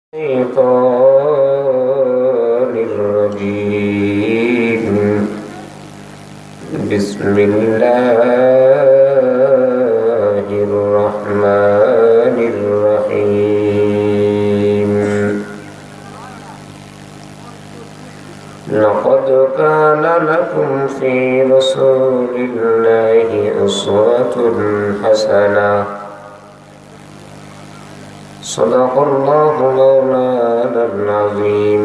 الشيطان الرجيم. بسم الله الرحمن الرحيم. لقد كان لكم في رسول الله أسوة حسنة. صدق الله مولانا العظيم.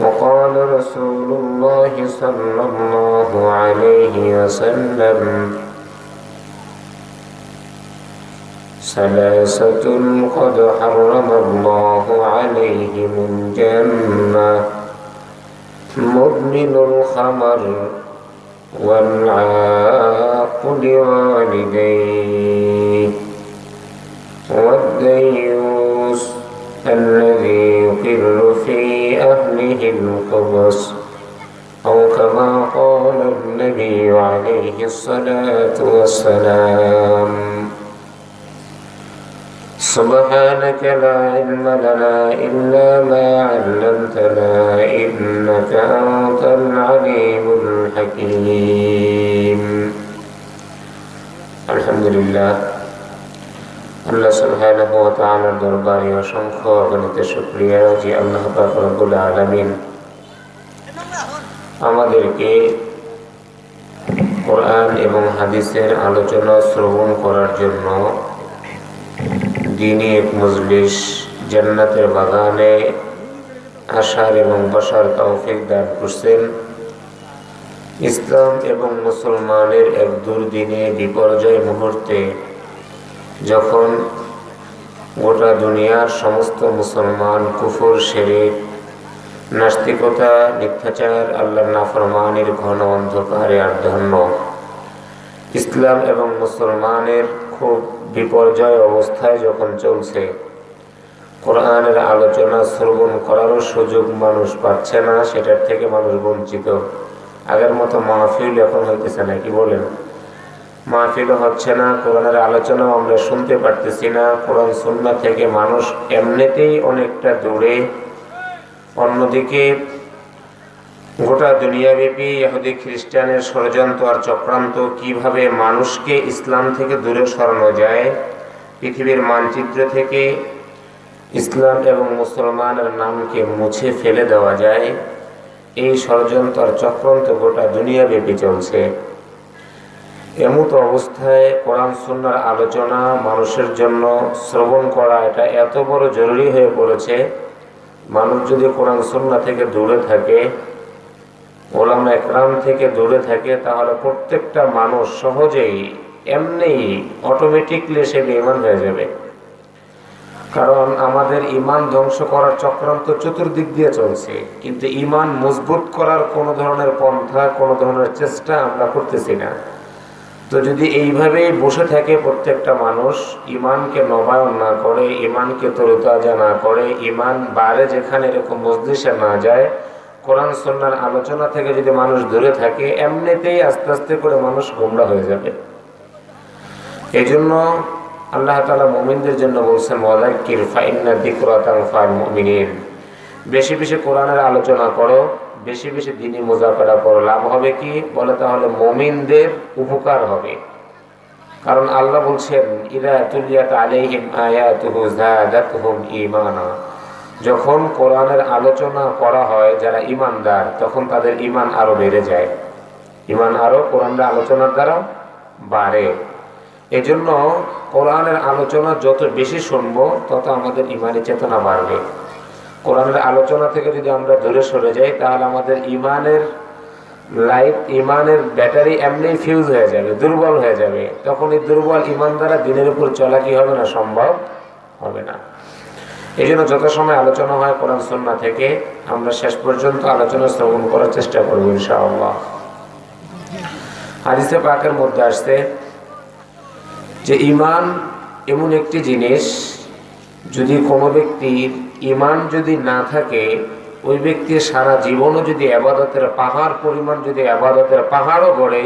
وقال رسول الله صلى الله عليه وسلم: ثلاثة قد حرم الله عليهم الجنة: مدمن الخمر والعاق لوالديه والديوث الذي يقر في أهله الخبث، أو كما قال النبي عليه الصلاة والسلام. سبحانك لا علم لنا إلا ما علمتنا إنك أنت العليم الحكيم. الحمد لله। আল্লাহ সুবহানাহু ওয়া তাআলার দরবারে অসংখ্য অগণিত শুকরিয়া যে আল্লাহ পাক রব্বুল আলামিন আমাদেরকে কোরআন এবং হাদিসের আলোচনা শ্রবণ করার জন্য দ্বীনি এক মজলিস জান্নাতের বাগানে আসার এবং বসার তৌফিক দান করছেন। ইসলাম এবং মুসলমানের এক দুর্দিনে বিপর্যয় মুহূর্তে যখন গোটা দুনিয়ার সমস্ত মুসলমান কুফর, শিরক, নাস্তিকতা, মিথ্যাচার, আল্লাহর নাফরমানির ঘন অন্ধকারে আচ্ছন্ন, ইসলাম এবং মুসলমানের খুব বিপর্যয় অবস্থায় যখন চলছে, কোরআনের আলোচনা শ্রবণ করারও সুযোগ মানুষ পাচ্ছে না, সেটার থেকে মানুষ বঞ্চিত। আগের মতো মাহফিল এখন হইতেছে না, কি বলেন? মাহফিলও হচ্ছে না, কোরআনের আলোচনাও আমরা শুনতে পারতেছি না। কোরআন সুন্নাহ থেকে মানুষ এমনিতেই অনেকটা দূরে। অন্যদিকে গোটা দুনিয়াব্যাপী ইহুদি খ্রিস্টানের ষড়যন্ত্র আর চক্রান্ত, কিভাবে মানুষকে ইসলাম থেকে দূরে সরানো যায়, পৃথিবীর মানচিত্র থেকে ইসলাম এবং মুসলমানের নামকে মুছে ফেলে দেওয়া যায়, এই ষড়যন্ত্র আর চক্রান্ত গোটা দুনিয়াব্যাপী চলছে। এমত অবস্থায় কোরআন সুন্নাহর আলোচনা মানুষের জন্য শ্রবণ করা এটা এত বড় জরুরি হয়ে পড়েছে। মানুষ যদি কোরআন সুন্নাহ থেকে দূরে থাকে, ওলামা একরাম থেকে দূরে থাকে, তাহলে প্রত্যেকটা মানুষ সহজেই এমনি অটোমেটিকলি সে বেঈমান হয়ে যাবে। কারণ আমাদের ঈমান ধ্বংস করার চক্রান্ত চতুর্দিক দিয়ে চলছে, কিন্তু ঈমান মজবুত করার কোনো ধরনের পন্থা, কোনো ধরনের চেষ্টা আমরা করতেছি না। তো যদি এইভাবেই বসে থাকে প্রত্যেকটা মানুষ, ঈমানকে নবায়ন না করে, ঈমানকে তরতাজা না করে, ঈমান বাড়ে যেখানে এরকম মজলিসে না যায়, কোরআন সুন্নাহর আলোচনা থেকে যদি মানুষ দূরে থাকে, এমনিতেই আস্তে আস্তে করে মানুষ গোমরা হয়ে যাবে। এই জন্য আল্লাহ তাআলা মুমিনদের জন্য বলছেন, ওয়াযাক্কির ফাইন্না যিকরা তানফাউল মুমিনিন। বেশি বেশি কোরআনের আলোচনা করো, বেশি বেশি দ্বীনি মুযাকারা করো। লাভ হবে কি? বলে তাহলে মুমিনদের উপকার হবে। কারণ আল্লাহ বলছেন, ইযা তুলিয়াত আলাইহিম আয়াতুহু যাদাতুহুম ঈমানা। যখন কোরআনের আলোচনা করা হয় যারা ঈমানদার, তখন তাদের ঈমান আরো বেড়ে যায়। ঈমান আরো কোরআনের আলোচনার দ্বারা বাড়ে। এজন্য কোরআনের আলোচনা যত বেশি শুনবো, তত আমাদের ঈমানি চেতনা বাড়বে। কোরআনের আলোচনা থেকে যদি আমরা দূরে সরে যাই, তাহলে আমাদের ঈমানের লাইট, ঈমানের ব্যাটারি এমনি ফিউজ হয়ে যাবে, দুর্বল হয়ে যাবে। তখন এই দুর্বল ঈমান দ্বারা দিনের উপর চলা কি হবে না? সম্ভব হবে না। এই জন্য যত সময় আলোচনা হয় কোরআন সুন্নাহ থেকে, আমরা শেষ পর্যন্ত আলোচনা শ্রবণ করার চেষ্টা করবো ইনশাআল্লাহ। হাদিসে পাকের মধ্যে আসছে যে ঈমান এমন একটি জিনিস, যদি কোনো ব্যক্তির ঈমান যদি না থাকে, ওই ব্যক্তির সারা জীবনও যদি ইবাদতের পাহাড় পরিমাণ যদি ইবাদতের পাহাড়ও গড়ে,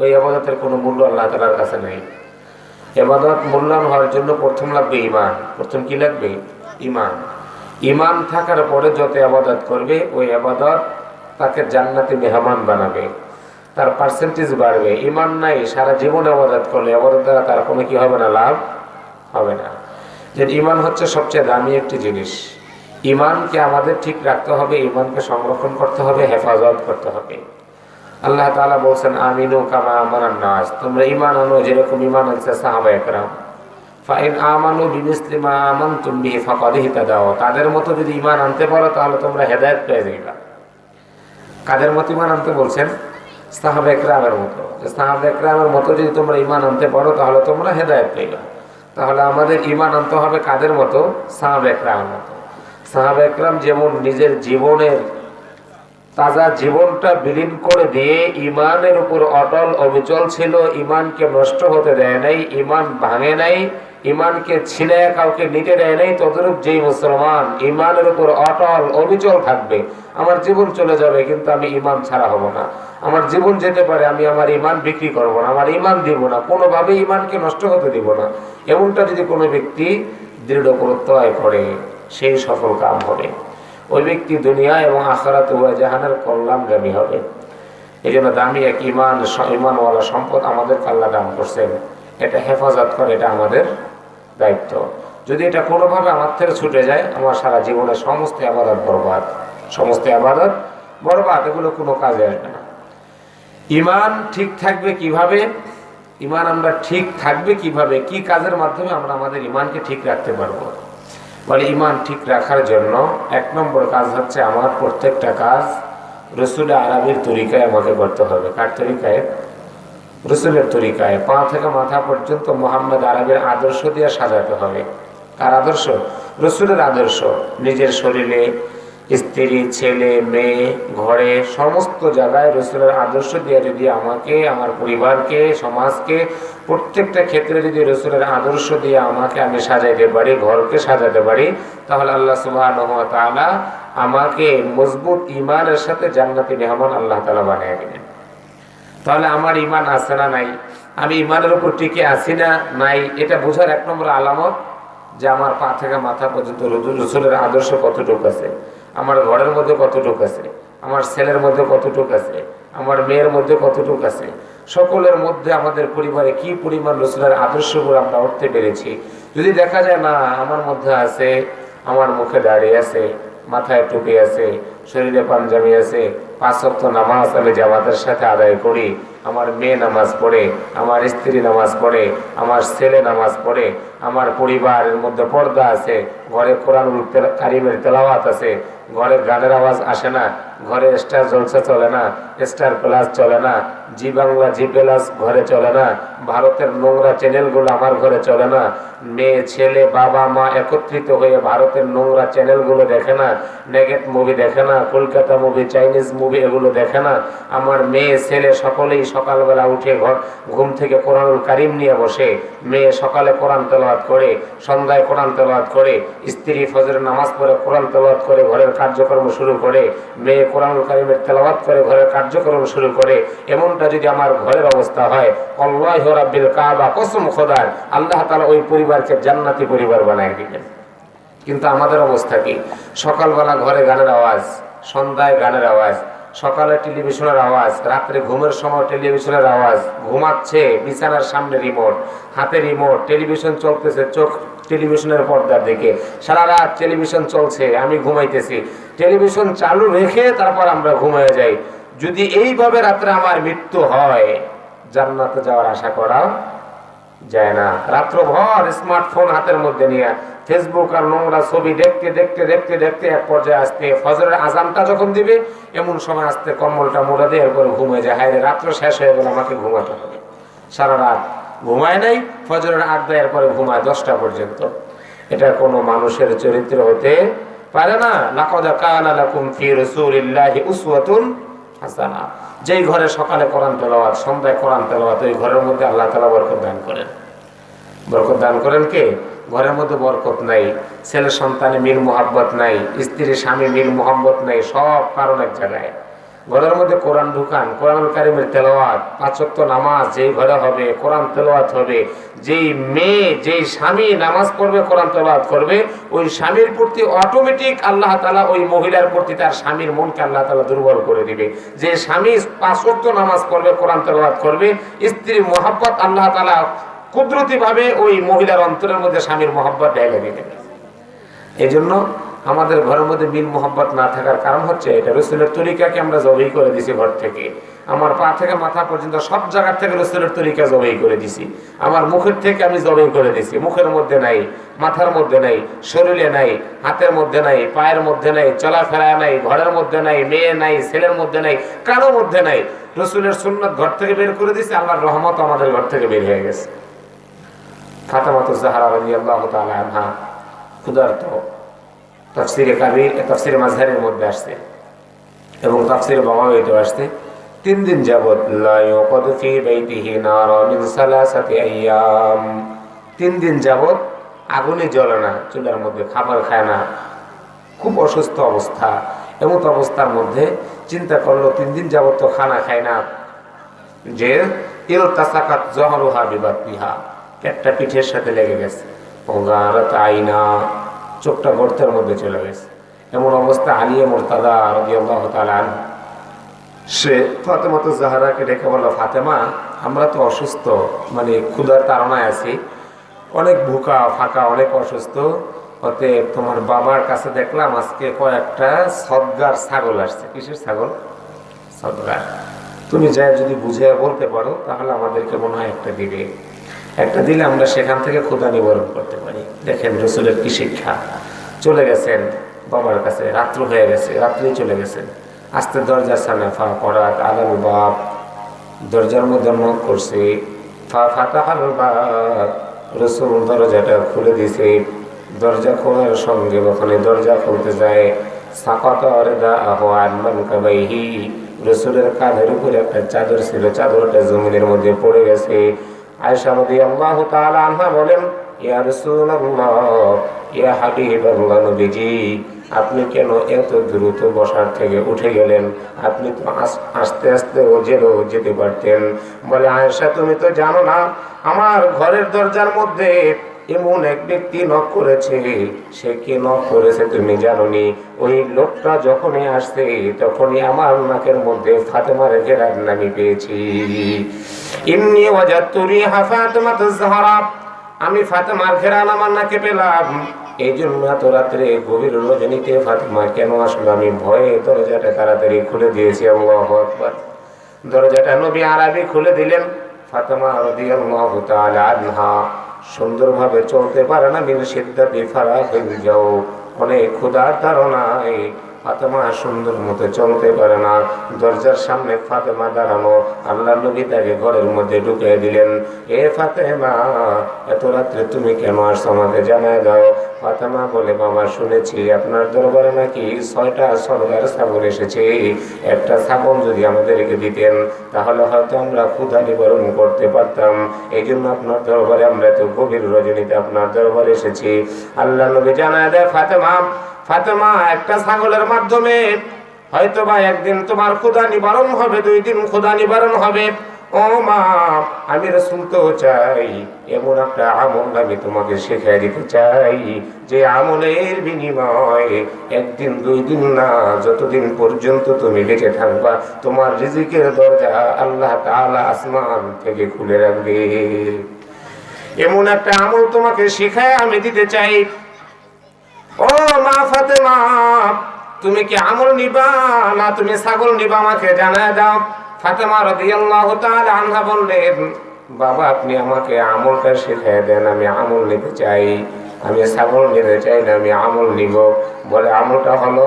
ওই ইবাদতের কোনো মূল্য আল্লাহ তাআলার কাছে নেই। ইবাদত মূল্যায়ন হওয়ার জন্য প্রথম লাগবে ঈমান। প্রথম কি লাগবে? ঈমান। ঈমান থাকার পরে যত ইবাদত করবে ওই ইবাদত তাকে জান্নাতে মেহমান বানাবে, তার পার্সেন্টেজ বাড়বে। ঈমান নাই, সারা জীবন ইবাদত করলে ইবাদত দ্বারা তার কোনো কি হবে না, লাভ হবে না। যে ঈমান হচ্ছে সবচেয়ে দামি একটি জিনিস। ঈমানকে আমাদের ঠিক রাখতে হবে, ঈমানকে সংরক্ষণ করতে হবে, হেফাজত করতে হবে। আল্লাহ তাআলা বলছেন আমিনু কামা আমানান নাস, তোমরা ঈমান আনো যেরকম ঈমান আনছে সাহাবায়ে কেরাম। ফাইন আমানু বিমিসলি মা আমানতুম বিহি ফাকাদ ইহতাদাও, তাদের মতো যদি ঈমান আনতে পারো তাহলে তোমরা হেদায়েত পেয়ে যাবে। কাদের মতো ঈমান আনতে বলছেন? সাহাবায়ে কেরামের মতো। সাহাবায়ে কেরামের মতো যদি তোমরা ঈমান আনতে পারো তাহলে তোমরা হেদায়েত পেয়ে। তাহলে আমাদের ঈমান আনতে হবে কাদের মতো? সাহাবায়ে কেরামের মতো। সাহাবায়ে কেরাম যেমন নিজের জীবনের তাজা জীবনটা বিলীন করে দিয়ে ঈমানের উপর অটল অবিচল ছিল, ঈমানকে নষ্ট হতে দেয় নাই, ঈমান ভাঙে নাই, ঈমানকে ছিনে কাউকে নিতে দেয় নাই, তদ্রূপ যেই মুসলমান ঈমানের উপর অটল অবিচল থাকবে, আমার জীবন চলে যাবে কিন্তু আমি ঈমান ছাড়া হব না, আমার জীবন যেতে পারে আমি আমার ঈমান বিক্রি করব না, আমার ঈমান দিব না, কোনোভাবে ঈমানকে নষ্ট হতে দিব না, এমনটা যদি কোনো ব্যক্তি দৃঢ় প্রত্যয় করে সেই সফল কাম হবে। ওই ব্যক্তি দুনিয়া এবং আখিরাত উভয় জাহানের কল্যাণগামী হবে। এই জন্য দামি এক ঈমানওয়ালা সম্পদ আমাদেরকে আল্লাহ দান করছেন, এটা হেফাজত করে, এটা আমাদের দায়িত্ব। যদি এটা কোনোভাবে আমার থেকে ছুটে যায় আমার সারা জীবনের সমস্ত ইবাদত বরবাদ, সমস্ত ইবাদত বরবাদ, এগুলো কোনো কাজে আসবে না। ঈমান ঠিক থাকবে কিভাবে? ঈমান আমরা ঠিক থাকবে কিভাবে, কি কাজের মাধ্যমে আমরা আমাদের ঈমানকে ঠিক রাখতে পারবো? বলে ঈমান ঠিক রাখার জন্য এক নম্বর কাজ হচ্ছে আমার প্রত্যেকটা কাজ রসুল আরবির তরিকায় আমাকে করতে হবে। কার তরিকায়? রসুলের তরিকায়। পা থেকে মাথা পর্যন্ত মোহাম্মদ আরবির আদর্শ দিয়ে সাজাতে হবে। কার আদর্শ? রসুলের আদর্শ। নিজের শরীরে, স্ত্রী, ছেলে, মেয়ে, ঘরে, সমস্ত জায়গায় রসুলের আদর্শ দিয়ে যদি আমাকে, আমার পরিবারকে, সমাজকে, প্রত্যেকটা ক্ষেত্রে যদি রসুলের আদর্শ দিয়ে আমাকে আমি সাজাইতে পারি, ঘরকে সাজাতে পারি, তাহলে আল্লাহ সুবহানাহু ওয়া তাআলা আমাকে মজবুত ঈমানের সাথে জান্নাতি মেহমান আল্লাহ তাআলা বানিয়ে দিবেন। তাহলে আমার ঈমান আছে না নাই, আমি ঈমানের উপর টিকে আছি না নাই, এটা বোঝার এক নম্বর আলামত যে আমার পা থেকে মাথা পর্যন্ত রসুলের আদর্শ কতটুকু আছে, আমার ঘরের মধ্যে কতটুকু আছে, আমার ছেলের মধ্যে কতটুকু আছে, আমার মেয়ের মধ্যে কতটুকু আছে, সকলের মধ্যে আমাদের পরিবারে কি পরিমাণ রসুলের আদর্শগুলো আমরা উঠতে পেরেছি। যদি দেখা যায় না আমার মধ্যে আছে, আমার মুখে দাঁড়িয়ে আছে, মাথায় টুপি আছে, শরীরে পাঞ্জাবি আছে, 5 ওয়াক্ত নামাজ আমি জামাতের সাথে আদায় করি, আমার মেয়ে নামাজ পড়ে, আমার স্ত্রী নামাজ পড়ে, আমার ছেলে নামাজ পড়ে, আমার পরিবারের মধ্যে পর্দা আছে, ঘরে কোরআনুল কারীমের তেলাওয়াত আছে, ঘরে গানের আওয়াজ আসে না, ঘরে স্টার জলসা চলে না, স্টার প্লাস চলে না, জি বাংলা, জি প্লাস ঘরে চলে না, ভারতের নোংরা চ্যানেলগুলো আমার ঘরে চলে না, মেয়ে, ছেলে, বাবা, মা একত্রিত হয়ে ভারতের নোংরা চ্যানেলগুলো দেখে না, নেগেট মুভি দেখে না, কলকাতা মুভি, চাইনিজ মুভি এগুলো দেখে না, আমার মেয়ে, ছেলে সকলেই সকালবেলা উঠে ঘুম থেকে কোরআনুল কারীম নিয়ে বসে, মেয়ে সকালে কোরআন তেলাওয়াত করে, সন্ধ্যায় কোরআন তেলাওয়াত করে, স্ত্রী ফজরের নামাজ পড়ে কোরআন তেলাওয়াত করে ঘরের কার্যক্রম শুরু করে, মেয়ে কোরআনুল কারীমের তেলাওয়াত করে ঘরের কার্যক্রম শুরু করে। এমনটা যদি আমার ঘরের অবস্থা হয়, আল্লাহু রাব্বিল কাবা, কসম খোদার, আল্লাহ তাআলা ওই পরিবারকে জান্নাতি পরিবার বানায় দিবেন। কিন্তু আমাদের অবস্থা কি? সকালবেলা ঘরে গানের আওয়াজ, সন্ধ্যায় গানের আওয়াজ, সকালে টেলিভিশনের আওয়াজ, রাত্রে ঘুমের সময় টেলিভিশনের আওয়াজ, ঘুমাচ্ছে বিছানার সামনে রিমোট, হাতে রিমোট, টেলিভিশন চলতেছে, চোখ টেলিভিশনের পর্দার দিকে, সারা রাত টেলিভিশন চলছে, আমি ঘুমাইতেছি, টেলিভিশন চালু রেখে তারপর আমরা ঘুমিয়ে যাই। যদি এইভাবে রাত্রে আমার মৃত্যু হয়, জান্নাতে যাওয়ার আশা করা যায় না। রাত্রভর স্মার্টফোন হাতের মধ্যে নিয়ে ফেসবুক আর নোংরা ছবি দেখতে দেখতে দেখতে দেখতে এক পর্যায়ে আসতে ফজরের আজানটা যখন দিবে এমন সময় আসতে কম্বলটা মুড়ে দিয়ে এরপরে ঘুমিয়ে যায়। হায় রে, রাত্র শেষ হয়ে গেল, আমাকে ঘুমাতে হবে। সারা রাত ঘুমায় নাই, ফজরের আড্ডা এরপরে ঘুমায় 10টা পর্যন্ত। এটা কোনো মানুষের চরিত্র হতে পারে না। লাকাদ কানা লাকুম ফি রাসূলিল্লাহি উসওয়াতুন হাসানা। যেই ঘরে সকালে কোরআন তেলাওয়াত, সন্ধ্যায় কোরআন তেলাওয়াত, ওই ঘরের মধ্যে আল্লাহ তাআলা বরকত দান করেন। বরকত দান করেন কে? ঘরের মধ্যে বরকত নাই, ছেলে সন্তানে মিল মোহাব্বত নাই, স্ত্রী স্বামী মিল মোহাব্বত নাই, সব কারণ এক জায়গায়। ঘরের মধ্যে কোরআন ঢুকান, কোরআনুল কারীমের তেলাওয়াত, 5 ওয়াক্ত নামাজ যেই ঘরে হবে কোরআন তেলাওয়াত হবে। যেই মেয়ে যেই স্বামী নামাজ পড়বে কোরআন তেলাওয়াত করবে, ওই স্বামীর প্রতি অটোমেটিক আল্লাহ তাআলা ওই মহিলার প্রতি তার স্বামীর মনকে আল্লাহ তাআলা দুর্বল করে দিবে। যে স্বামী 5 ওয়াক্ত নামাজ পড়বে কোরআন তেলাওয়াত করবে, স্ত্রীর মহব্বত আল্লাহ তাআলা কুদরতি ভাবে ওই মহিলার অন্তরের মধ্যে স্বামীর মহব্বত ঢেলে দিবেন। এই জন্য আমাদের ঘরের মধ্যে মিল মোহাম্মত না থাকার কারণ হচ্ছে এটা, রাসূলের তরিকাকে আমরা জবাই করে দিছি। ঘর থেকে আমার পা থেকে মাথা পর্যন্ত সব জায়গা থেকে রাসূলের তরিকা জবাই করে দিছি। আমার মুখের থেকে আমি জবাই করে দিছি। মুখের মধ্যে নাই, মাথার মধ্যে নাই, শরীরে নাই, হাতের মধ্যে নাই, পায়ের মধ্যে নাই, চলাফেরা নাই, ঘরের মধ্যে নাই, মেয়ে নাই, ছেলের মধ্যে নাই, কারো মধ্যে নাই। রাসূলের সুন্নাত ঘর থেকে বের করে দিছি, আল্লাহর রহমত আমাদের ঘর থেকে বের হয়ে গেছে। ফাতেমাতুজ জাহরা রাদিয়াল্লাহু তাআলা আনহা ক্ষুধার্ত, তাফসিরে কাবীর, তাফসিরে মাযহারের মধ্যে আসছে এবং তাফসিরে বাগাওয়িতে আসছে, 3 দিন যাবত লা ইউকাদু ফি বাইতিহি নারা মিন সালাসাতি আইয়াম, 3 দিন যাবত আগুনে জ্বলে না, চুলার মধ্যে খাবার খায় না, খুব অসুস্থ অবস্থা। এমন অবস্থার মধ্যে চিন্তা করলো 3 দিন যাবত তো খানা খায় না, যে ইলতাসাকাত যহরুহা বিবাতিহা, পেটটা পিঠের সাথে লেগে গেছে, ওগারাত আইনা, চোখটা গর্তের মধ্যে চলে গেছে। এমন অবস্থা আলিয়া মুরতাদা রাদিয়াল্লাহু তাআলা আনহা সে ফাতেমাতুজ জাহরাকে ডেকে বলল, ফাতেমা আমরা তো অসুস্থ, মানে ক্ষুধার তাড়নায় আছি, অনেক ভুকা ফাঁকা, অনেক অসুস্থ, অতএব তোমার বাবার কাছে দেখলাম আজকে কয়েকটা সদগার ছাগল আসছে। কিসের ছাগল? সদগার। তুমি যাই যদি বুঝে বলতে পারো তাহলে আমাদেরকে মনে হয় একটা দিবে, একটা দিলে আমরা সেখান থেকে ক্ষুধা নিবারণ করতে পারি। দেখেন রাসূলের কি শিক্ষা। চলে গেছেন বাবার কাছে, রাত্র হয়ে গেছে, রাত্রেই চলে গেছেন। আস্তে দরজার সামনে ফা করাত আলাল বাব, দরজার মধ্যে নক করছে, ফা ফাতাহাল বাব, রাসূল দরজাটা খুলে দিয়েছে। দরজা খোলার সঙ্গে ওখানে দরজা খুলতে যায়, সাকাতা রিদাহু আন মানকাবাইহি, রাসূলের কাঁধের উপরে একটা চাদর ছিল, চাদরটা জমিনের মধ্যে পড়ে গেছে। আয়েশা রাদিয়াল্লাহু তাআলা আনহা বলেন, ইয়া রাসূলুল্লাহ, ইয়া হাবিবাল্লাহ, নবীজি আপনি কেন এত দ্রুত বসার থেকে উঠে গেলেন? আপনি তো আস্তে আস্তে যেতে পারতেন। বলে, আয়েশা তুমি তো জানো না, আমার ঘরের দরজার মধ্যে এমন এক ব্যক্তি নক করেছে। সে কি নক করেছে তুমি জানোনি? ওই লোকটা যখনই আসছে তখনই আমার নাকের মধ্যে ফাতেমার ঘেরার নামি পেয়েছি। ইন্নী ওয়াজাদতু রিহা ফাতেমাতুজ জাহরা, আমি ফাতেমার ঘেরান আমার নাকে পেলাম। এই জন্য এত রাত্রে গভীর রজনীতে ফাতেমা কেন আসলো আমি ভয়ে দরজাটা তাড়াতাড়ি খুলে দিয়েছি। আল্লাহু আকবার। দরজাটা নবী আরবি খুলে দিলেন। ফাতেমা রাদিয়াল্লাহু তাআলা আনহা সুন্দরভাবে চলতে পারে না, মিন শিদ্দাতি ফারাহিল যাও, অনেক ক্ষুধার তাড়নায় ফাতেমা সুন্দর মতো চলতে পারে না। দরজার সামনে ফাতেমা দাঁড়ানো, আল্লাহ নবী তাকে ঘরের মধ্যে ঢুকিয়ে দিলেন। এ ফাতেমা, এত রাত্রে তুমি কেন আসছো আমাকে জানায় দাও। ফাতেমা বলে, বাবা শুনেছি আপনার দরবারে নাকি 6টা সরদার ছাগল এসেছে, একটা ছাগল যদি আমাদেরকে দিতেন তাহলে হয়তো আমরা ক্ষুধা নিবারণ করতে পারতাম। এই জন্য আপনার দরবারে আমরা তো গভীর রজনীতে আপনার দরবারে এসেছি। আল্লাহ নবী জানায় দেয়, ফাতেমা ফাতেমা একটা ছাগলের মাধ্যমে হয়তো বা একদিন তোমার ক্ষুধা নিবারণ হবে, 2 দিন ক্ষুধা নিবারণ হবে। ও মা, আমি রাসূল তো চাই এমন একটা আমল আমি তোমাকে শিখিয়ে দিতে চাই, যে আমলের বিনিময়ে 1 দিন 2 দিন না, যতদিন পর্যন্ত তুমি বেঁচে থাকবা তোমার রিজিকের দরজা আল্লাহ তাআলা আসমান থেকে খুলে রাখবে। এমন একটা আমল তোমাকে শিখায় আমি দিতে চাই। ও মা ফাতেমা, তুমি কি আমল নিবা না তুমি ছাগল নিবা আমাকে জানায় দাও। ফাতেমা রাদিয়াল্লাহু তাআলা আনহা বললেন, বাবা আপনি আমাকে আমলটা শিখিয়ে দেন, আমি আমল নিতে চাই। আমি ছাগল নিতে চাই না, আমি আমল নিব। বলে, আমলটা হলো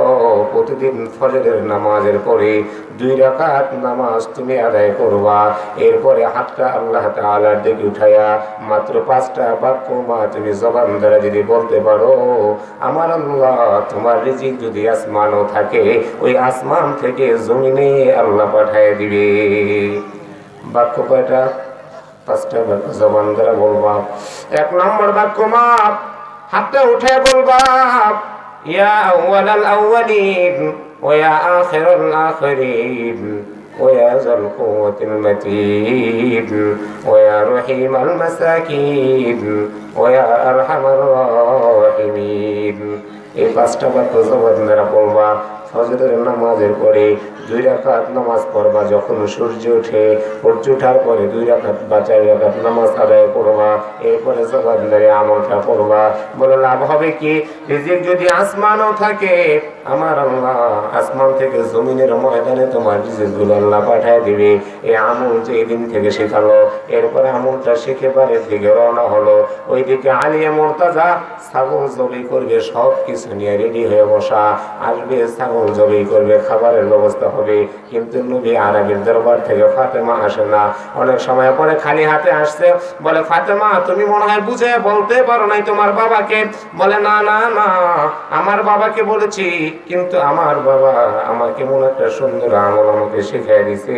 প্রতিদিন ফজরের নামাজের পরে 2 রাকাত নামাজ তুমি আদায় করবা। এরপরে হাতটা আল্লাহ তাআলার দিকে উঠায়া মাত্র 5টা বাক্য মা তুমি জবান দ্বারা যদি বলতে পারো, আমার আল্লাহ তোমার রিজিক যদি আসমানও থাকে ওই আসমান থেকে জমিনে আল্লাহ পাঠিয়ে দিবে। বাক্য কয়টা? 5টা বাক্য জবান দ্বারা বলবা। 1 নম্বর বাক্য মা হাতটা উঠে বলবা, ইয়া আউয়ালাল আউয়ালিন, ওয়া আখিরুল আখিরিন ويا ذا القوة المتين ويا رحيم المساكين ويا أرحم الراحمين এই পাঁচটা বাক্য জবানদারা পড়বা ফজরের নামাজের পরে 2 রাকাত নামাজ পড়বা যখন সূর্য ওঠে সূর্য ওঠার পরে 2 রাকাত বা 4 রাকাত নামাজ আদায় করবা এরপরে জবানদারি আমলটা করবা বলে লাভ হবে কি রিজিক যদি আসমানও থাকে আমার আল্লাহ আসমান থেকে জমিনের ময়দানে তোমার রিজিকগুলো আল্লাহ পাঠিয়ে দিবে এই আমল যে দিন থেকে শেখালো এরপরে আমলটা শিখে পারের দিকে রওনা হলো ওইদিকে আলিয়া মুর্তাজা ছাগল জবাই করবে সব কিছু নিয়ে রেডি হয়ে বসা আসবে ছাগল জবাই করবে খাবারের ব্যবস্থা হবে কিন্তু নবী আরবের দরবার থেকে ফাতেমা আসে না অনেক সময় পরে খালি হাতে আসছে বলে ফাতেমা তুমি মনে হয় বুঝে বলতে পারো নাই তোমার বাবাকে বলে না না না আমার বাবাকে বলেছি কিন্তু আমার বাবা আমাকে মনে একটা সুন্দর আমল আমাকে শিখিয়ে দিছে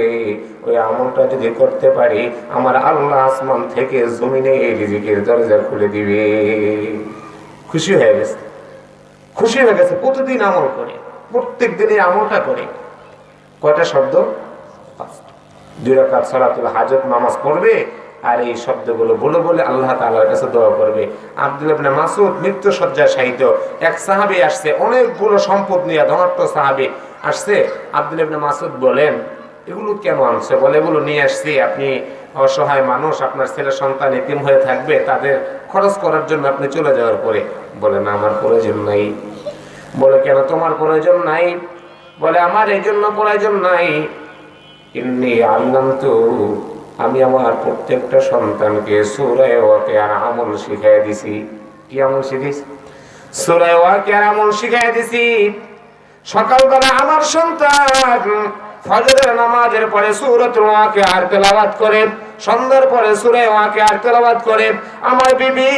ওই আমলটা যদি করতে পারি আমার আল্লাহ আসমান থেকে জমিনে এই রিজিকের দরজা খুলে দিবে খুশি হয়ে গেছে প্রতিদিন আমল করে প্রত্যেক দিনে আমলটা করে কয়টা শব্দ 2 রাকাত সালাতুল হাজত নামাজ পড়বে আর এই শব্দগুলো বলে বলে আল্লাহ তাআলার কাছে দোয়া করবে আব্দুল্লাহ ইবনে মাসউদ মৃত্যু শয্যায় শায়িত এক সাহাবী আসছে অনেকগুলো সম্পদ নিয়ে ধনাঢ্য সাহাবী আসছে আব্দুল্লাহ ইবনে মাসউদ বলেন এগুলো কেন আনছে বলে এগুলো নিয়ে আসছি আপনি অসহায় মানুষ আপনার ছেলে সন্তান এতিম হয়ে থাকবে তাদের খরচ করার জন্য আপনি চলে যাওয়ার পরে বলে না আমার প্রয়োজন নাই বলে কেন তোমার প্রয়োজন নাই বলে আমার এই জন্য প্রয়োজন নাই ইন্নী আল্লামতু আমি আমার প্রত্যেকটা সন্তানকে সূরা ওয়াকিয়ার আমল শিখিয়ে দিছি কি আমল শিখিয়েছি সূরা ওয়াকিয়ার আমল শিখিয়ে দিছি সকালবেলা আমার সন্তান ফজরের নামাজের পরে সূরাতুল ওয়াকিয়ার তেলাওয়াত করে সন্ধ্যার পরে সূরা ওয়াকিয়ার তেলাওয়াত করে আমার বিবি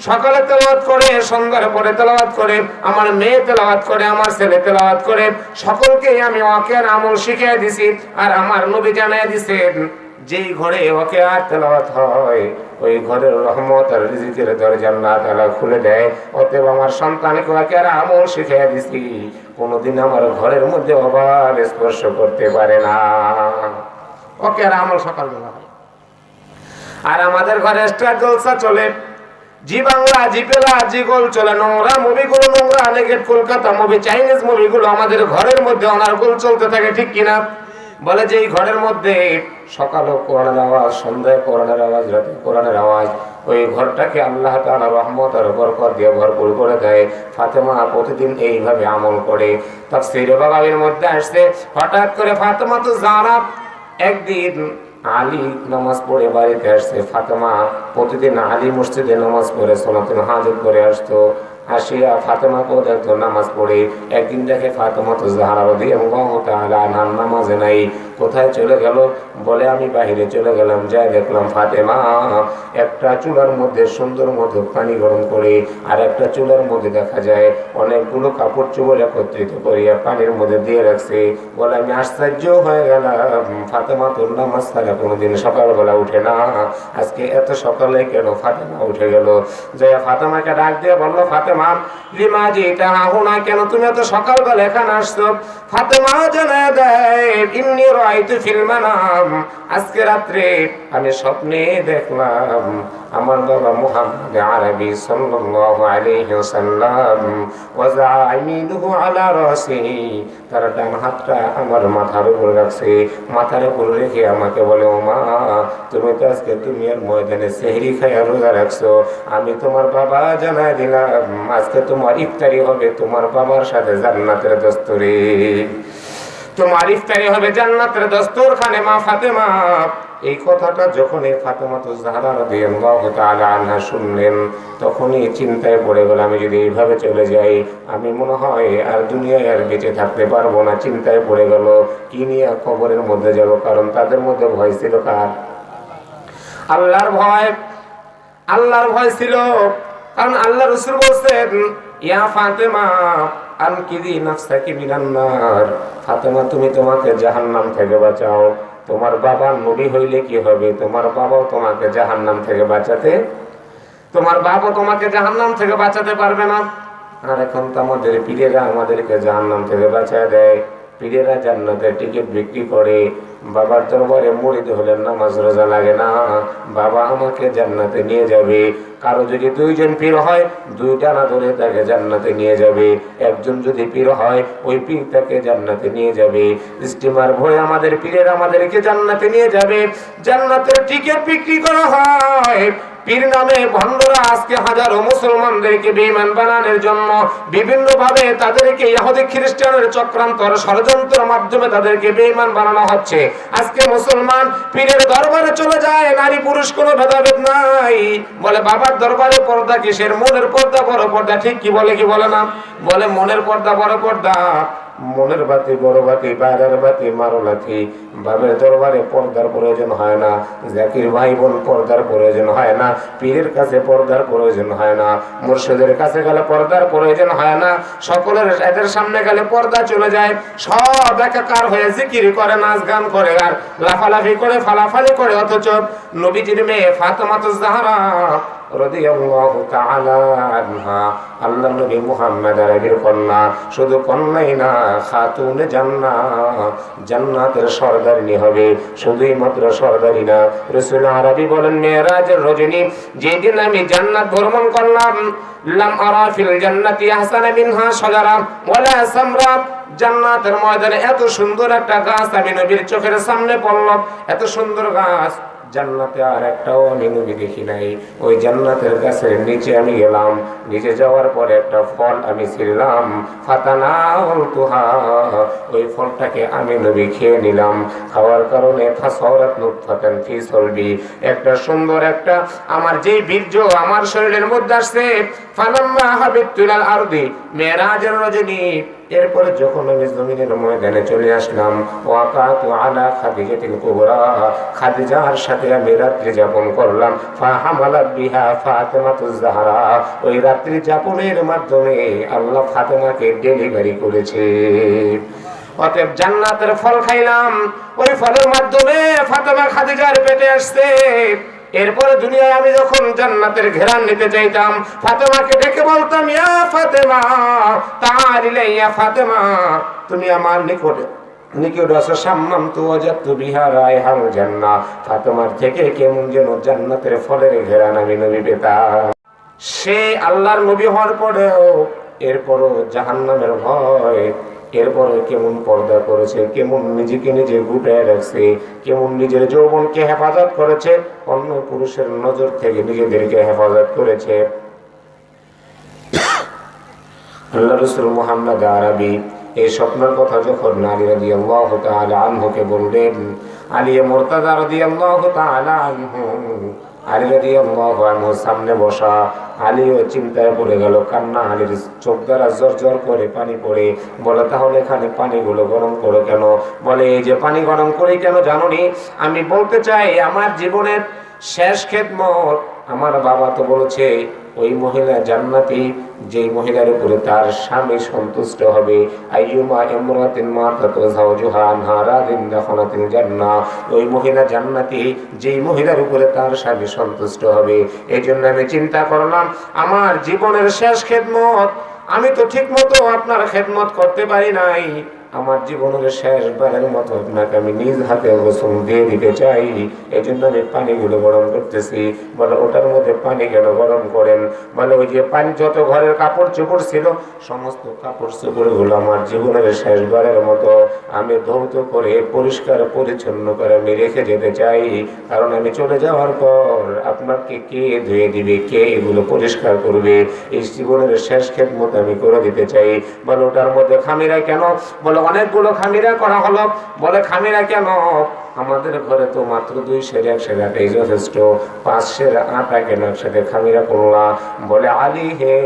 সকালে তেলাওয়াত করে সন্ধ্যার পরে তেলাওয়াত করে আমার মেয়ে তেলাওয়াত করে আমার ছেলে তেলাওয়াত করে সকলকে আমি ওয়াকিয়ার আমল শিখিয়ে দিছি আর আমার নবী জানায় দিয়েছেন যেই ঘরে ওয়াকিয়ার তেলাওয়াত হয় ওই ঘরের রহমত আর রিজিকের দরজা আল্লাহ তাআলা খুলে দেয় অতএব আমার সন্তানকে ওয়াকিয়ার আমল শিখিয়ে দিছি কোনোদিন আমার ঘরের মধ্যে অভাব স্পর্শ করতে পারে না ওয়াকিয়ার আমল সকালবেলা হয় আর আমাদের ঘরে এক্সট্রা জলসা চলে জি বাংলা জি পেলা জি গোল চলে নোংরা মুভিগুলো নোংরা নেগেট কলকাতা মুভি চাইনিজ মুভিগুলো আমাদের ঘরের মধ্যে অনার্গল চলতে থাকে ঠিক কিনা বলে যে এই ঘরের মধ্যে সকালে কোরআনের আওয়াজ সন্ধ্যায় কোরআনের আওয়াজ রাতে কোরআনের আওয়াজ ওই ঘরটাকে আল্লাহ তাআলা রহমত আর বরকত দিয়ে ভরপুর করে দেয় ফাতেমা প্রতিদিন এইভাবে আমল করে তাফসীরে বাগাবীর মধ্যে আসছে হঠাৎ করে ফাতেমা তো জাহরা একদিন আলী নামাজ পড়ে বাড়িতে আসছে ফাতেমা প্রতিদিন আলী মসজিদে নামাজ পড়ে সালাতুল হাজত করে আসতো আসিয়া ফাতেমা को দেখতো নামাজ পড়ে একদিন দেখে ফাতেমা তো জাহরা রাদিয়াল্লাহু তাআলা আনহার নামাজে নাই কোথায় চলে গেল বলে আমি বাইরে চলে গেলাম যাই দেখলাম ফাতেমা একটা চুলার মধ্যে সুন্দর মতো পানি গরম করে আর একটা চুলার মধ্যে দেখা যায় অনেকগুলো কাপড় চোপড় একত্রিত করিয়া পানির মধ্যে দিয়ে রাখছে বলে আমি আশ্চর্য হয়ে গেলাম ফাতেমা তোর নামাজ ছাড়া কোনোদিন সকালবেলা উঠে না আজকে এত সকালে কেন ফাতেমা উঠে গেল জয়া ফাতেমাকে ডাক দিয়ে বললো ফাতেমা লিমা জিতা হুনা কেন তুমি এত সকালবেলা এখানে আসছো ফাতেমা জানায় দেয় ইন্নী রাআইতু ফিল মানাম আজকে রাতে আমি স্বপ্নে দেখলাম আমার বাবা মুহাম্মদ আরবি সাল্লাল্লাহু আলাইহি ওয়াসাল্লাম ওয়াজা আমিনুহু আলা রাসি তার ডান হাতটা আমার মাথার উপর রাখছে মাথার উপর রেখে আমাকে বলে ও মা তুমি তো আজকে দুনিয়ার ময়দানে সেহরি খায়া রোজা রাখছো আমি তোমার বাবা জানাই দিলাম আজকে তোমার ইফতারি হবে তোমার বাবার সাথে জান্নাতের দস্তরে তোমার ইফতারি হবে জান্নাতের দস্তরখানে মা ফাতেমা এই কথাটা যখন ফাতেমা তো জাহরা রাদিয়াল্লাহু তাআলা আনহা শুনলেন তখনই চিন্তায় পড়ে গেল আমি যদি এইভাবে চলে যাই আমি মনে হয় আর দুনিয়ায় আর বেঁচে থাকতে পারবো না চিন্তায় পড়ে গেল কি নিয়ে কবরের মধ্যে যাব কারণ তাদের মধ্যে ভয় ছিল কার আল্লাহর ভয় ছিল কারণ আল্লাহ রাসূল বলেন ইয়া ফাতেমা আনকিদি নাফসাকি মিনান নার ফাতেমা তুমি তোমাকে জাহান্নাম থেকে বাঁচাও তোমার বাবা নবী হইলে কি হবে তোমার বাবাও তোমাকে জাহান্নাম থেকে বাঁচাতে পারবে না আর এখন তো আমাদের পীরেরা আমাদেরকে জাহান্নাম থেকে বাঁচায় দেয়, পীরেরা জান্নাতের টিকিট বিক্রি করে। বাবার দরবারে মুরিদ হলেন নামাজ রোজা লাগে না, বাবা আমাকে জান্নাতে নিয়ে যাবে। কারো যদি দুইজন পীর হয়, দুইটা না ধরে তাকে জান্নাতে নিয়ে যাবে। একজন যদি পীর হয়, ওই পীর তাকে জান্নাতে নিয়ে যাবে। স্টিমার ভরে আমাদের পীরের আমাদেরকে জান্নাতে নিয়ে যাবে। জান্নাতের টিকিট বিক্রি করা হয়। পীর নামে ভণ্ডরা আজকে হাজারো মুসলমানদেরকে বেঈমান বানানোর জন্য বিভিন্ন ভাবে তাদেরকে ইহুদি খ্রিস্টানের চক্রান্তর ষড়যন্ত্রের মাধ্যমে তাদেরকে বেঈমান বানানো হচ্ছে। আজকে মুসলমান পীরের দরবারে চলে যায়, নারী পুরুষ কোনো ভেদাভেদ নাই। বলে বাবার দরবারে পর্দা কিসের? মনের পর্দা বড় পর্দা। ঠিক কি বলে কি বলে না? বলে মনের পর্দা বড় পর্দা। মনের বাতি বড় বাতি, বাইরের বাতি মারো লাথি। বাবের দরবারে পর্দার প্রয়োজন হয় না, জাকির ভাই বোন পর্দার প্রয়োজন হয় না, পীরের কাছে পর্দার প্রয়োজন হয় না, মুর্শিদের কাছে গেলে পর্দার প্রয়োজন হয় না। সকলের এদের সামনে গেলে পর্দা চলে যায়। সব একাকার হয়ে জিকির করে, নাচ গান করে, আর লাফালাফি করে, ফালাফালি করে। অথচ নবীজির মেয়ে ফাতেমাতুজ জাহরা রাদিয়াল্লাহু তাআলা আনহা, আল্লাহর নবী মুহাম্মদ আরবির কন্যা, শুধু কন্যাই না, খাতুনে জান্নাত, জান্নাতের সরদারিনী হবে। শুধুই মাত্র সরদারি না, রাসূল আরবি বলেন, মেরাজের রজনী যেদিন আমি জান্নাত ভ্রমণ করলাম, লাম আরা ফিল জান্নাতি আহসানা মিনহা শাজারা ওয়ালা সামরা, জান্নাতের ময়দানে এত সুন্দর একটা গাছ আমি নবীর চোখের সামনে পড়ল। এত সুন্দর গাছ জান্নাতে আর একটাও আমি নবী দেখি নাই। ওই জান্নাতের গাছের নিচে আমি গেলাম, নিচে যাওয়ার পরে একটা ফল আমি ছিঁড়লাম, ফাতানাউলতুহা, ওই ফলটাকে আমি নবী খেয়ে নিলাম। খাওয়ার কারণে ফাসারাত নুতফাতান ফি সলবি, একটা সুন্দর একটা আমার যেই বীর্য আমার শরীরের মধ্যে আসছে। ফালাম্মা হাবিতুল আরদি, মেরাজের রজনী, এরপরে যখন আমি জমিনের ময়দানে চলে আসলাম, ওয়াকাতু আলা খাদিজাতিল কুবরা, খাদিজার সাথে আমি রাত্রি যাপন করলাম। ফাহামালাত বিহা ফাতেমাতুজ জাহরা, ওই রাত্রি যাপনের মাধ্যমে আল্লাহ ফাতেমাকে ডেলিভারি করেছে। অতএব জান্নাতের ফল খাইলাম, ওই ফলের মাধ্যমে ফাতেমা খাদিজার পেটে আসছে। এরপরে দুনিয়ায় আমি যখন জান্নাতের ঘেরান নিতে চাইতাম, ফাতেমাকে ডেকে বলতাম, ইয়া ফাতেমা তাআলি, ইয়া ফাতেমা, তুমি আমার নিকটে আসো। সাম্মাম তু ওয়াজাতু বিহা রায়হাল জান্নাহ, ফাতেমার থেকে কেমন যেন জান্নাতের ফলের ঘেরান আমি নবী পেতাম। সে আল্লাহর নবী হওয়ার পরেও এরপরও জাহান্নামের ভয়, এরপরে কেমন পর্দা করেছে, কেমন নিজেকে নিজে গুটায় রাখছে, কেমন নিজের যৌবনকে হেফাজত করেছে, অন্য পুরুষের নজর থেকে নিজেদেরকে হেফাজত করেছে। আল্লাহ রাসূল মুহাম্মদ আরবি এই স্বপ্নের কথা যখন আলী রাদিয়াল্লাহু তাআলা আনহুকে বললেন, আলী মুরতাদা রাদিয়াল্লাহু তাআলা আনহু, আলী রাদিয়াল্লাহু আনহু সামনে বসা, আলীও চিন্তায় পড়ে গেল, কান্না আলীর চোখ দ্বারা জর জর করে পানি পড়ে। বলে, তাহলে এখানে পানিগুলো গরম করো কেন? বলে, এই যে পানি গরম করি কেন জানোনি? আমি বলতে চাই, আমার জীবনের শেষ খেদমত আমার বাবা তো বলেছে, ওই মহিলা জান্নাতি, যেই মহিলার উপরে তার স্বামী সন্তুষ্ট হবে। আইয়ুমা ইমরাতিন মাতাত যাওজুহা আনহা রাদিন দাখালাতিল জান্নাহ, ওই মহিলা জান্নাতি, যেই মহিলার উপরে তার স্বামী সন্তুষ্ট হবে। এই জন্য আমি চিন্তা করলাম, আমার জীবনের শেষ খেদমত আমি তো ঠিক মতো আপনার খেদমত করতে পারি নাই। আমার জীবনের শেষবারের মতো আপনাকে আমি নিজ হাতে গোসল দিয়ে দিতে চাই। এই জন্য আমি পানিগুলো গরম করতেছি। বলে, ওটার মধ্যে পানি কেন গরম করেন? বলে, ওই যে পানি যত ঘরের কাপড় চোপড় ছিল, সমস্ত কাপড় চোপড়গুলো আমার জীবনের শেষবারের মতো আমি ধৌত করে পরিষ্কার পরিচ্ছন্ন করে আমি রেখে যেতে চাই। কারণ আমি চলে যাওয়ার পর আপনাকে কে ধুয়ে দিবে, কে এগুলো পরিষ্কার করবে? এই জীবনের শেষ খেদমত আমি করে দিতে চাই। বলে, ওটার মধ্যে খামিরা কেন? বলে, অনেকগুলো খামিরা করা হলো। বলে, খামিরা কেন? আমাদের ঘরে তো মাত্র 2 সের 1 সের আটাই যথেষ্ট, 5 সের আটা কেন একসাথে খামিরা করলাম? বলে, আলী হে,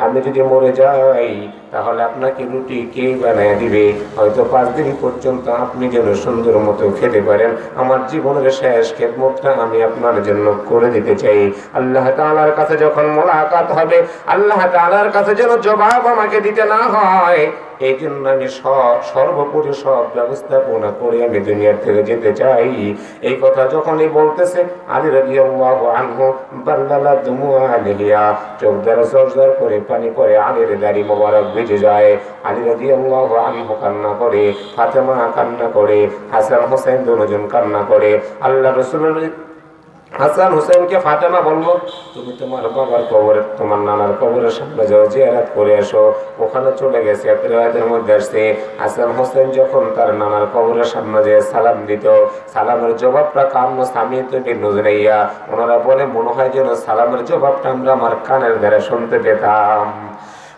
আমি যদি মরে যাই তাহলে আপনাকে রুটি কে বানায় দিবে? হয়তো 5 দিন পর্যন্ত আপনি যেন সুন্দর মতো খেতে পারেন। আমার জীবনের শেষ খেদমতটা আমি আপনার জন্য করে দিতে চাই। আল্লাহ তাআলার কাছে যখন মোলাকাত হবে, আল্লাহ তাআলার কাছে যেন জবাব আমাকে দিতে না হয়, এই জন্য আমি সর্বোপরি সব ব্যবস্থাপনা করে আমি দুনিয়ার থেকে যেতে চাই। এই কথা যখনই বলতেছে আলী রাদিয়াল্লাহু আনহু বাল্লালা দুমুআ আলিয়া, চোখ দ্বারা জর্জর করে পানি পড়ে, আলীর দাড়ি মোবারক ভিজে যায়। আলী রাদিয়াল্লাহু আনহু কান্না করে, ফাতেমা কান্না করে, হাসান হোসেন দুজন কান্না করে। আল্লাহ রাসূলের হাসান হোসেনকে ফাতেমা বলল, তুমি তোমার বাবার কবরে, তোমার নানার কবরের সামনে যাও, জিয়ারত করে আসো। ওখানে চলে গেছে। রাতের মধ্যে আসছে হাসান হোসেন যখন তার নানার কবরের সামনে যেয়ে সালাম দিত, সালামের জবাবটা কান্ন স্বামী থেকে নজরাইয়া, ওনারা বলে মনে হয় যেন সালামের জবাবটা আমরা আমার কানের দ্বারা শুনতে পেতাম।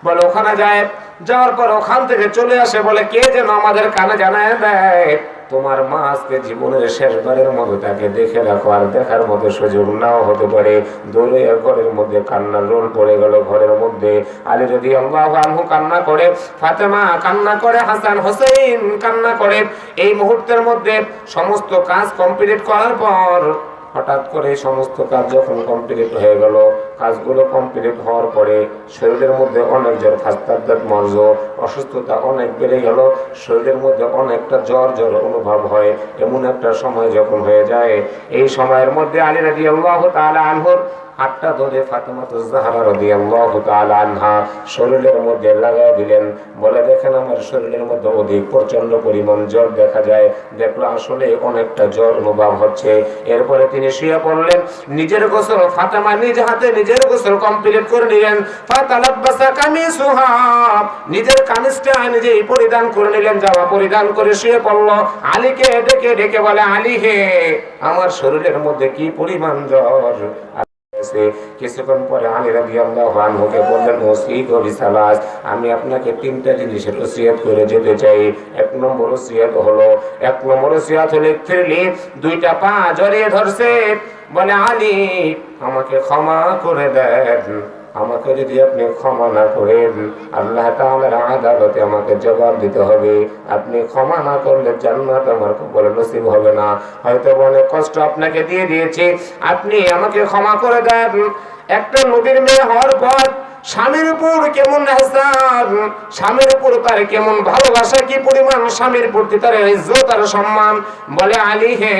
বলে ওখানে যায়, যাওয়ার পর ওখান থেকে চলে আসে, বলে কে যেন আমাদের কানে জানায় দেয় তোমার মা আজকে জীবনের শেষবারের মতো তাকে দেখে রাখো, আর দেখার মতো সুযোগ নাও হতে পারে। দৌড়ে ঘরের মধ্যে কান্নার রোল পড়ে গেল ঘরের মধ্যে। আলী রাদিয়াল্লাহু আনহু কান্না করে, ফাতেমা কান্না করে, হাসান হোসেন কান্না করে। এই মুহূর্তের মধ্যে সমস্ত কাজ কমপ্লিট করার পর হঠাৎ করে সমস্ত কাজ যখন কমপ্লিট হয়ে গেল, কাজগুলো কমপ্লিট হওয়ার পরে শরীরের মধ্যে অনেক জ্বর, খাস্তার মর্জ, অসুস্থতা অনেক বেড়ে গেল। শরীরের মধ্যে অনেকটা জ্বর জ্বর অনুভব হয়। এমন একটা সময় যখন হয়ে যায়, এই সময়ের মধ্যে আলী রাদিয়াল্লাহু তাআলা আনহুর হাতটা ধরে ফাতেমাতুজ জাহরা রাদিয়াল্লাহু তাআলা আনহা শরীরের মধ্যে লাগায় দিলেন। বলে দেখেন আমার শরীরের মধ্যে অধিক প্রচন্ড পরিমাণ জ্বর দেখা যায়। দেখলো আসলে অনেকটা জ্বর অনুভব হচ্ছে। এরপরে তিনি শুয়ে পড়লেন, নিজের গোসল ফাতেমা নিজ হাতে নিজের গোসল কমপ্লিট করে নিলেন। ফাতালাব্বাসা কামিসুহা, নিজের কামিজটা নিজেই পরিধান করে নিলেন, জামা পরিধান করে শুয়ে পড়ল। আলীকে ডেকে ডেকে বলে, আলী হে, আমার শরীরের মধ্যে কি পরিমাণ জ্বর। কিছুক্ষণ পরে আলী রাদিয়াল্লাহু আনহুকে বললেন, ওসিক বিসালাস, আমি আপনাকে তিনটা জিনিসের ওসিয়ত করে যেতে চাই। এক নম্বর ওসিয়ত হলো দুইটা পা জড়িয়ে ধরছে, বলে আলী আমাকে ক্ষমা করে দেন। আমাকে যদি আপনি ক্ষমা না করেন, আল্লাহ তাআলার আদালতে আমাকে জবাব দিতে হবে। আপনি ক্ষমা না করলে জান্নাত আমার কবরে নসিব হবে না। হয়তো অনেক কষ্ট আপনাকে দিয়ে দিয়েছি, আপনি আমাকে ক্ষমা করে দেন। একটা নবীর মেয়ে হওয়ার পর স্বামীর উপর কেমন ইহসান, স্বামীর উপর তার কেমন ভালোবাসা, কি পরিমাণ স্বামীর প্রতি তার ইজ্জত আর সম্মান। বলে আলী হে,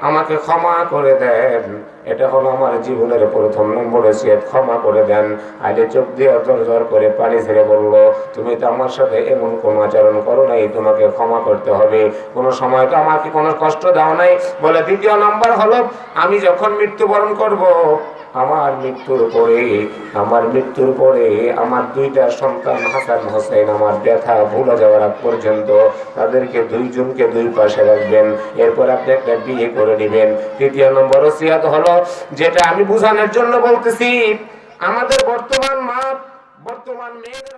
আমাকে ক্ষমা করে দেন। এটা হলো আমার জীবনের প্রথম নম্বর ওসিয়ত, ক্ষমা করে দেন। আলী চোখ দিয়ে জোর করে পানি ছেড়ে বলল, তুমি তো আমার সাথে এমন কোনো আচরণ করো নাই, তোমাকে ক্ষমা করতে হবে। কোনো সময় তো আমাকে কোনো কষ্ট দাও নাই। বলে দ্বিতীয় নম্বর হলো, আমি যখন মৃত্যুবরণ করব, আমার মৃত্যুর পরে আমার দুইটা সন্তান হাসান হোসেন আমার ব্যথা ভুলে যাওয়ার আগ পর্যন্ত তাদেরকে দুইজনকে দুই পাশে রাখবেন। এরপর আপনি একটা বিয়ে করে নেবেন। তৃতীয় নম্বর ওসিয়ত হলো, যেটা আমি বুঝানোর জন্য বলতেছি, আমাদের বর্তমান মেয়েদের